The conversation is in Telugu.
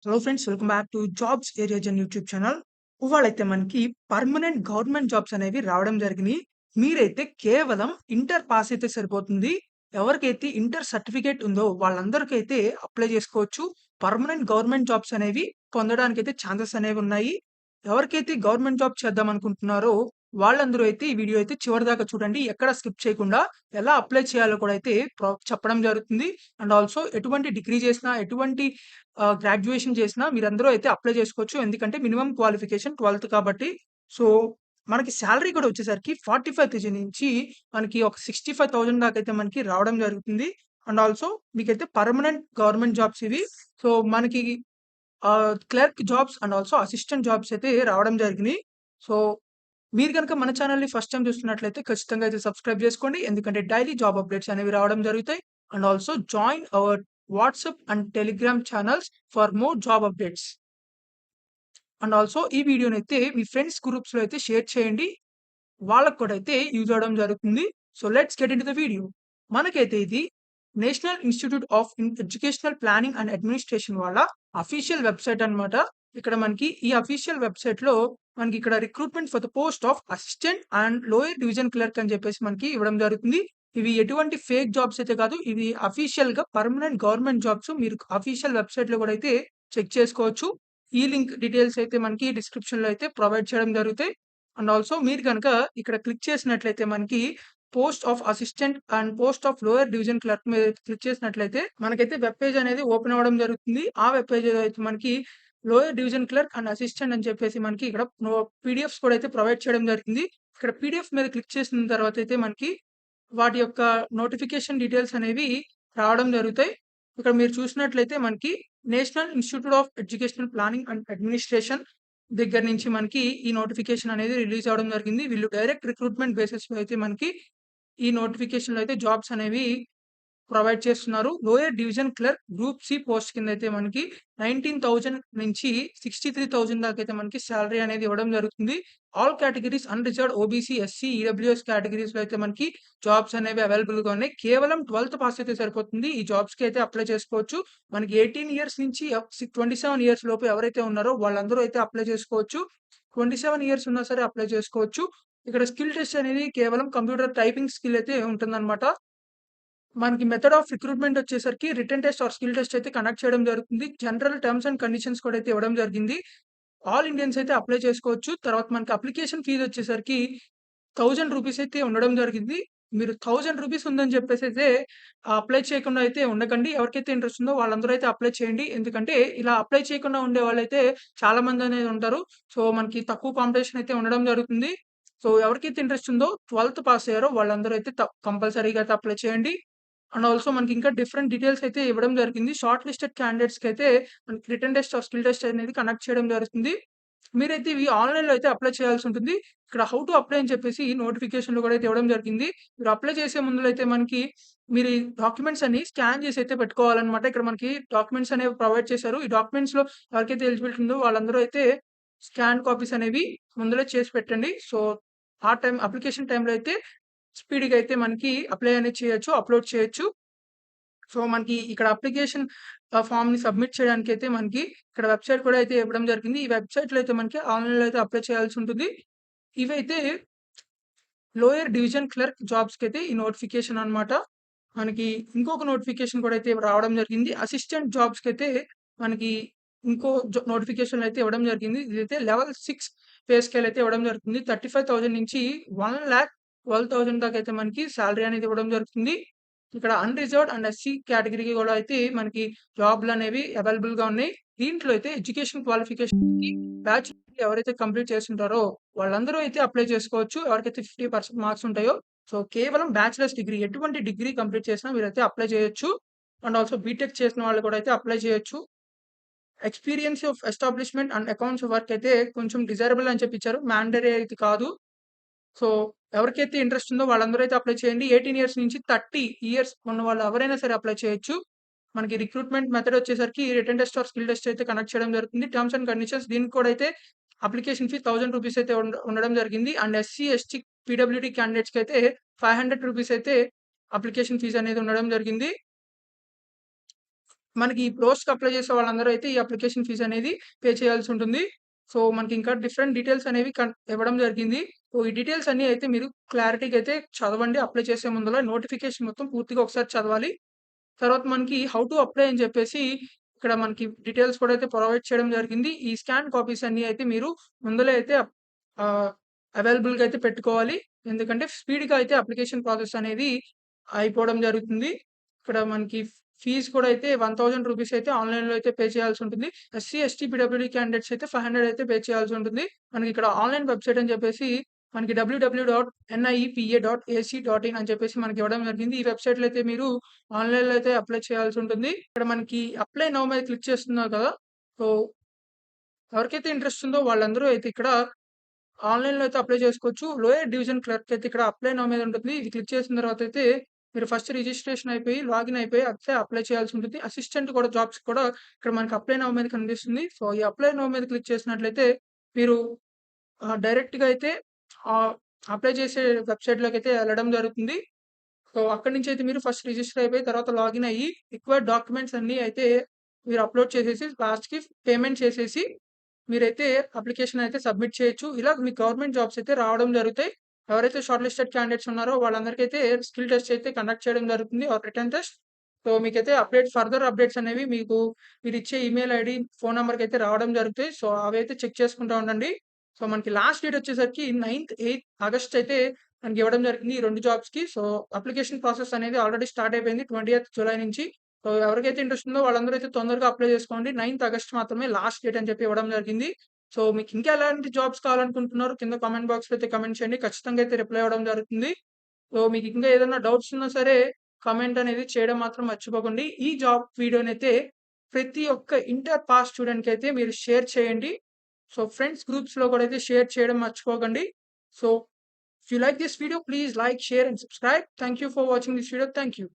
Hello friends, welcome back to jobs area జన్ యూట్యూబ్ ఛానల్. ఇవాళైతే మనకి పర్మనెంట్ గవర్నమెంట్ జాబ్స్ అనేవి రావడం జరిగినాయి. మీరైతే కేవలం ఇంటర్ పాస్ అయితే సరిపోతుంది. ఎవరికైతే ఇంటర్ సర్టిఫికేట్ ఉందో వాళ్ళందరికైతే అప్లై చేసుకోవచ్చు. పర్మనెంట్ గవర్నమెంట్ జాబ్స్ అనేవి పొందడానికైతే ఛాన్సెస్ అనేవి ఉన్నాయి. ఎవరికైతే గవర్నమెంట్ జాబ్ చేద్దాం అనుకుంటున్నారో వాళ్ళందరూ అయితే ఈ వీడియో అయితే చివరిదాకా చూడండి. ఎక్కడ స్కిప్ చేయకుండా ఎలా అప్లై చేయాలో కూడా అయితే చెప్పడం జరుగుతుంది. అండ్ ఆల్సో ఎటువంటి డిగ్రీ చేసినా, ఎటువంటి గ్రాడ్యుయేషన్ చేసినా మీరందరూ అయితే అప్లై చేసుకోవచ్చు. ఎందుకంటే మినిమమ్ క్వాలిఫికేషన్ 12థ్ కాబట్టి. సో, మనకి సాలరీ కూడా వచ్చేసరికి 45,000 నుంచి మనకి ఒక 65,000 దాకా అయితే మనకి రావడం జరుగుతుంది. అండ్ ఆల్సో మీకైతే పర్మనెంట్ గవర్నమెంట్ జాబ్స్ ఇవి. సో, మనకి clerk jobs and also assistant jobs అయితే రావడం జరిగినాయి. సో, మీరు గనుక మన ఛానెల్‌ని ఫస్ట్ టైమ్ చూస్తున్నట్లయితే ఖచ్చితంగా అయితే సబ్స్క్రైబ్ చేసుకోండి. ఎందుకంటే డైలీ జాబ్ అప్డేట్స్ అనేవి రావడం జరుగుతాయి. And also join our WhatsApp and Telegram channels for more job updates. And also ఈ వీడియోనైతే మీ ఫ్రెండ్స్ గ్రూప్స్‌లో అయితే షేర్ చేయండి. వాళ్ళకి కూడా అయితే యూజ్ అవ్వడం జరుగుతుంది. So, let's get into the video. మనకైతే ఇది national institute of educational planning and administration వాళ్ళ అఫీషియల్ వెబ్‌సైట్ అన్నమాట. ఇక్కడ మనకి ఈ అఫీషియల్ వెబ్‌సైట్‌లో మనకి ఇక్కడ recruitment for the post of assistant and lower division clerk అని చెప్పేసి మనకి ఇవ్వడం జరుగుతుంది. ఇవి ఎటువంటి ఫేక్ జాబ్స్ అయితే కాదు. ఇవి అఫీషియల్‌గా పర్మనెంట్ గవర్నమెంట్ జాబ్స్. మీరు అఫీషియల్ వెబ్‌సైట్‌లో కూడా అయితే చెక్ చేసుకోవచ్చు. ఈ లింక్ డీటెయిల్స్ అయితే మనకి డిస్క్రిప్షన్‌లో అయితే ప్రొవైడ్ చేయడం జరుగుతాయి. అండ్ ఆల్సో మీరు గనక ఇక్కడ క్లిక్ చేసినట్లయితే మనకి post of assistant and post of lower division clerk మీద క్లిక్ చేసినట్లయితే మనకైతే వెబ్ పేజ్ అనేది ఓపెన్ అవ్వడం జరుగుతుంది. ఆ వెబ్ పేజ్ అయితే మనకి lower division clerk and assistant అని చెప్పేసి మనకి ఇక్కడ పీడిఎఫ్స్ కూడా అయితే ప్రొవైడ్ చేయడం జరిగింది. ఇక్కడ పీడిఎఫ్ మీద క్లిక్ చేసిన తర్వాత అయితే మనకి వాటి యొక్క నోటిఫికేషన్ డీటెయిల్స్ అనేవి రావడం జరుగుతాయి. ఇక్కడ మీరు చూసినట్లయితే మనకి national institute of educational planning and administration దగ్గర నుంచి మనకి ఈ నోటిఫికేషన్ అనేది రిలీజ్ అవ్వడం జరిగింది. వీళ్ళు డైరెక్ట్ రిక్రూట్‌మెంట్ బేసిస్‌లో అయితే మనకి ఈ నోటిఫికేషన్‌లో అయితే జాబ్స్ అనేవి ప్రొవైడ్ చేస్తున్నారు. Lower division clerk group C post కింద అయితే మనకి 19,000 నుంచి 63,000 దాకా అయితే మనకి సాలరీ అనేది ఇవ్వడం జరుగుతుంది. All categories unreserved OBC, SC, EWS కేటగిరీస్‌లో అయితే మనకి జాబ్స్ అనేవి అవైలబుల్‌గా ఉన్నాయి. కేవలం 12థ్ పాస్ అయితే సరిపోతుంది. ఈ జాబ్స్‌కి అయితే అప్లై చేసుకోవచ్చు. మనకి 18 ఇయర్స్ నుంచి 27 ఇయర్స్ లోపు ఎవరైతే ఉన్నారో వాళ్ళందరూ అయితే అప్లై చేసుకోవచ్చు. 27 ఇయర్స్ ఉన్నా సరే అప్లై చేసుకోవచ్చు. ఇక్కడ స్కిల్ టెస్ట్ అనేది కేవలం కంప్యూటర్ టైపింగ్ స్కిల్ అయితే ఉంటుందన్నమాట. మనకి మెథడ్ ఆఫ్ రిక్రూట్‌మెంట్ వచ్చేసరికి written test are skill test అయితే కండక్ట్ చేయడం జరుగుతుంది. జనరల్ టర్మ్స్ అండ్ కండిషన్స్ కూడా అయితే ఇవ్వడం జరిగింది. ఆల్ ఇండియన్స్ అయితే అప్లై చేసుకోవచ్చు. తర్వాత మనకి అప్లికేషన్ ఫీజ్ వచ్చేసరికి రూ. 1000 అయితే ఉండడం జరిగింది. మీరు రూ. 1000 ఉందని చెప్పేసి అయితే అప్లై చేయకుండా అయితే ఉండకండి. ఎవరికైతే ఇంట్రెస్ట్ ఉందో వాళ్ళందరూ అయితే అప్లై చేయండి. ఎందుకంటే ఇలా అప్లై చేయకుండా ఉండేవాళ్ళైతే చాలా మంది అనేది ఉంటారు. సో, మనకి తక్కువ కాంపిటీషన్ అయితే ఉండడం జరుగుతుంది. సో, ఎవరికైతే ఇంట్రెస్ట్ ఉందో 12థ్ పాస్ అయ్యారో వాళ్ళందరూ అయితే కంపల్సరీగా అయితే అప్లై చేయండి. అండ్ ఆల్సో మనకి ఇంకా డిఫరెంట్ డీటెయిల్స్ అయితే ఇవ్వడం జరిగింది. షార్ట్ లిస్టెడ్ క్యాండిడేట్స్‌కి అయితే మనకి written test are skill test అనేది కండక్ట్ చేయడం జరుగుతుంది. మీరైతే ఇవి ఆన్‌లైన్‌లో అయితే అప్లై చేయాల్సి ఉంటుంది. ఇక్కడ హౌ టు అప్లై అని చెప్పేసి నోటిఫికేషన్‌లో కూడా అయితే ఇవ్వడం జరిగింది. మీరు అప్లై చేసే ముందులో అయితే మనకి మీరు ఈ డాక్యుమెంట్స్ అన్ని స్కాన్ చేసి అయితే పెట్టుకోవాలన్నమాట. ఇక్కడ మనకి డాక్యుమెంట్స్ అనేవి ప్రొవైడ్ చేశారు. ఈ డాక్యుమెంట్స్‌లో ఎవరికైతే ఎలిజిబిలిటీ ఉందో వాళ్ళందరూ అయితే స్కాన్ కాపీస్ అనేవి ముందులే చేసి పెట్టండి. సో, ఆ టైం అప్లికేషన్ టైమ్‌లో అయితే స్పీడ్‌గా అయితే మనకి అప్లై అనేది చేయొచ్చు. అప్‌లోడ్ చేయొచ్చు. సో, మనకి ఇక్కడ అప్లికేషన్ ఫార్మ్‌ని సబ్మిట్ చేయడానికైతే మనకి ఇక్కడ వెబ్‌సైట్ కూడా అయితే ఇవ్వడం జరిగింది. ఈ వెబ్‌సైట్‌లో అయితే మనకి ఆన్‌లైన్‌లో అయితే అప్లై చేయాల్సి ఉంటుంది. ఇవైతే లోయర్ డివిజన్ క్లర్క్ జాబ్స్‌కైతే ఈ నోటిఫికేషన్ అన్నమాట. మనకి ఇంకొక నోటిఫికేషన్ కూడా అయితే రావడం జరిగింది. అసిస్టెంట్ జాబ్స్‌కైతే మనకి ఇంకో నోటిఫికేషన్ అయితే ఇవ్వడం జరిగింది. ఇదైతే లెవెల్ 6 పే స్కేల్ అయితే ఇవ్వడం జరుగుతుంది. 35,000 నుంచి 1,12,000 దాకా అయితే మనకి సాలరీ అనేది ఇవ్వడం జరుగుతుంది. ఇక్కడ అన్‌రిజర్వ్డ్ అండ్ ఎస్సీ కేటగిరీకి కూడా అయితే మనకి జాబ్‌లనేవి అవైలబుల్‌గా ఉన్నాయి. దీంట్లో అయితే ఎడ్యుకేషన్ క్వాలిఫికేషన్‌కి బ్యాచిలర్ డిగ్రీ ఎవరైతే కంప్లీట్ చేసుంటారో వాళ్ళందరూ అయితే అప్లై చేసుకోవచ్చు. ఎవరికైతే 50% మార్క్స్ ఉంటాయో. సో, కేవలం బ్యాచిలర్స్ డిగ్రీ ఎటువంటి డిగ్రీ కంప్లీట్ చేసినా మీరైతే అప్లై చేయొచ్చు. అండ్ ఆల్సో బీటెక్ చేసిన వాళ్ళు కూడా అయితే అప్లై చేయొచ్చు. Experience of establishment and accounts work అయితే కొంచెం డిజైరబుల్ అని చెప్పి ఇచ్చారు. మ్యాండేటరీ అయితే కాదు. సో, ఎవరికైతే ఇంట్రెస్ట్ ఉందో వాళ్ళందరూ అయితే అప్లై చేయండి. 18 ఇయర్స్ నుంచి 30 ఇయర్స్ ఉన్న వాళ్ళు ఎవరైనా సరే అప్లై చేయొచ్చు. మనకి రిక్రూట్‌మెంట్ మెథడ్ వచ్చేసరికి written test are skill test అయితే కండక్ట్ చేయడం జరుగుతుంది. టర్మ్స్ అండ్ కండిషన్స్ దీనికి కూడా అయితే అప్లికేషన్ ఫీ రూ. 1000 అయితే ఉండడం జరిగింది. అండ్ ఎస్సీ, ఎస్టీ, పీడబ్ల్యూడీ క్యాండిడేట్స్‌కి అయితే రూ. 500 అయితే అప్లికేషన్ ఫీజ్ అనేది ఉండడం జరిగింది. మనకి ఈ పోస్ట్‌కి అప్లై చేసే వాళ్ళందరూ అయితే ఈ అప్లికేషన్ ఫీజ్ అనేది పే చేయాల్సి ఉంటుంది. సో, మనకి ఇంకా డిఫరెంట్ డీటెయిల్స్ అనేవి ఇవ్వడం జరిగింది. సో, ఈ డీటెయిల్స్ అన్నీ అయితే మీరు క్లారిటీగా అయితే చదవండి. అప్లై చేసే ముందల నోటిఫికేషన్ మొత్తం పూర్తిగా ఒకసారి చదవాలి. తర్వాత మనకి హౌ టు అప్లై అని చెప్పేసి ఇక్కడ మనకి డీటెయిల్స్ కూడా అయితే ప్రొవైడ్ చేయడం జరిగింది. ఈ స్కాన్ కాపీస్ అన్నీ అయితే మీరు ముందలే అయితే ఆహ్, అవైలబుల్‌గా అయితే పెట్టుకోవాలి. ఎందుకంటే స్పీడ్‌గా అయితే అప్లికేషన్ ప్రాసెస్ అనేది అయిపోవడం జరుగుతుంది. ఇక్కడ మనకి ఫీజ్ కూడా అయితే రూ. 1000 అయితే ఆన్‌లైన్‌లో అయితే పే చేయాల్సి ఉంటుంది. ఎస్సీ, ఎస్టీ, పీడబ్ల్యూడీ క్యాండిడేట్స్ అయితే 500 అయితే పే చేయాల్సి ఉంటుంది. మనకి ఇక్కడ ఆన్‌లైన్ వెబ్‌సైట్ అని చెప్పేసి మనకి www.niepea.ac.in అని చెప్పేసి మనకి ఇవ్వడం జరిగింది. ఈ వెబ్‌సైట్‌లో అయితే మీరు ఆన్‌లైన్‌లో అయితే అప్లై చేయాల్సి ఉంటుంది. ఇక్కడ మనకి అప్లై నౌ మీద క్లిక్ చేస్తున్నారు కదా! సో, ఎవరికైతే ఇంట్రెస్ట్ ఉందో వాళ్ళందరూ అయితే ఇక్కడ ఆన్‌లైన్‌లో అయితే అప్లై చేసుకోవచ్చు. లోయర్ డివిజన్ క్లర్క్ అయితే ఇక్కడ అప్లై నౌ మీద ఉంటుంది. ఇది క్లిక్ చేసిన తర్వాత అయితే మీరు ఫస్ట్ రిజిస్ట్రేషన్ అయిపోయి, లాగిన్ అయిపోయి అయితే అప్లై చేయాల్సి ఉంటుంది. అసిస్టెంట్ కూడా జాబ్స్ కూడా ఇక్కడ మనకి అప్లై నౌ మీద కనిపిస్తుంది. సో, ఈ అప్లై నౌ మీద క్లిక్ చేసినట్లయితే మీరు డైరెక్ట్‌గా అయితే ఆహ్, అప్లై చేసే వెబ్‌సైట్‌లోకైతే ఎళ్ళడం జరుగుతుంది. సో, అక్కడి నుంచి అయితే మీరు ఫస్ట్ రిజిస్టర్ అయిపోయి తర్వాత లాగిన్ అయ్యి రిక్వైర్డ్ డాక్యుమెంట్స్ అన్నీ అయితే మీరు అప్‌లోడ్ చేసేసి లాస్ట్‌కి పేమెంట్ చేసేసి మీరైతే అప్లికేషన్ అయితే సబ్మిట్ చేయొచ్చు. ఇలా మీకు గవర్నమెంట్ జాబ్స్ అయితే రావడం జరుగుతాయి. ఎవరైతే షార్ట్ లిస్టెడ్ క్యాండిడేట్స్ ఉన్నారో వాళ్ళందరికైతే స్కిల్ టెస్ట్ అయితే కండక్ట్ చేయడం జరుగుతుంది. Or written test. సో, మీకైతే ఫర్దర్ అప్డేట్స్ అనేవి మీకు మీరిచ్చే ఈమెయిల్ ఐడీ, ఫోను నంబర్‌కైతే రావడం జరుగుతాయి. సో, అవైతే చెక్ చేసుకుంటా ఉండండి. సో, మనకి లాస్ట్ డేట్ వచ్చేసరికి 9థ్, 8థ్ ఆగస్ట్ అయితే మనకి ఇవ్వడం జరిగింది ఈ 2 జాబ్స్‌కి. సో, అప్లికేషన్ ప్రాసెస్ అనేది ఆల్రెడీ స్టార్ట్ అయిపోయింది 20థ్ జులై నుంచి. సో, ఎవరికైతే ఇంట్రెస్ట్ ఉందో వాళ్ళందరూ అయితే తొందరగా అప్లై చేసుకోండి. 9థ్ ఆగస్ట్ మాత్రమే లాస్ట్ డేట్ అని చెప్పి ఇవ్వడం జరిగింది. సో, మీకు ఇంకా ఎలాంటి జాబ్స్ కావాలనుకుంటున్నారో కింద కామెంట్ బాక్స్‌లో అయితే కామెంట్ చేయండి. ఖచ్చితంగా అయితే రిప్లై ఇవ్వడం జరుగుతుంది. సో, మీకు ఇంకా ఏదైనా డౌట్స్ ఉన్నా సరే కామెంట్ అనేది చేయడం మాత్రం మర్చిపోకండి. ఈ జాబ్ వీడియోనైతే ప్రతి ఒక్క ఇంటర్ పాస్ స్టూడెంట్‌కైతే మీరు షేర్ చేయండి. సో, ఫ్రెండ్స్ గ్రూప్స్‌లో కూడా అయితే షేర్ చేయడం మర్చిపోకండి. So, if you like this video, please like, share and subscribe. Thank you for watching this video. Thank you.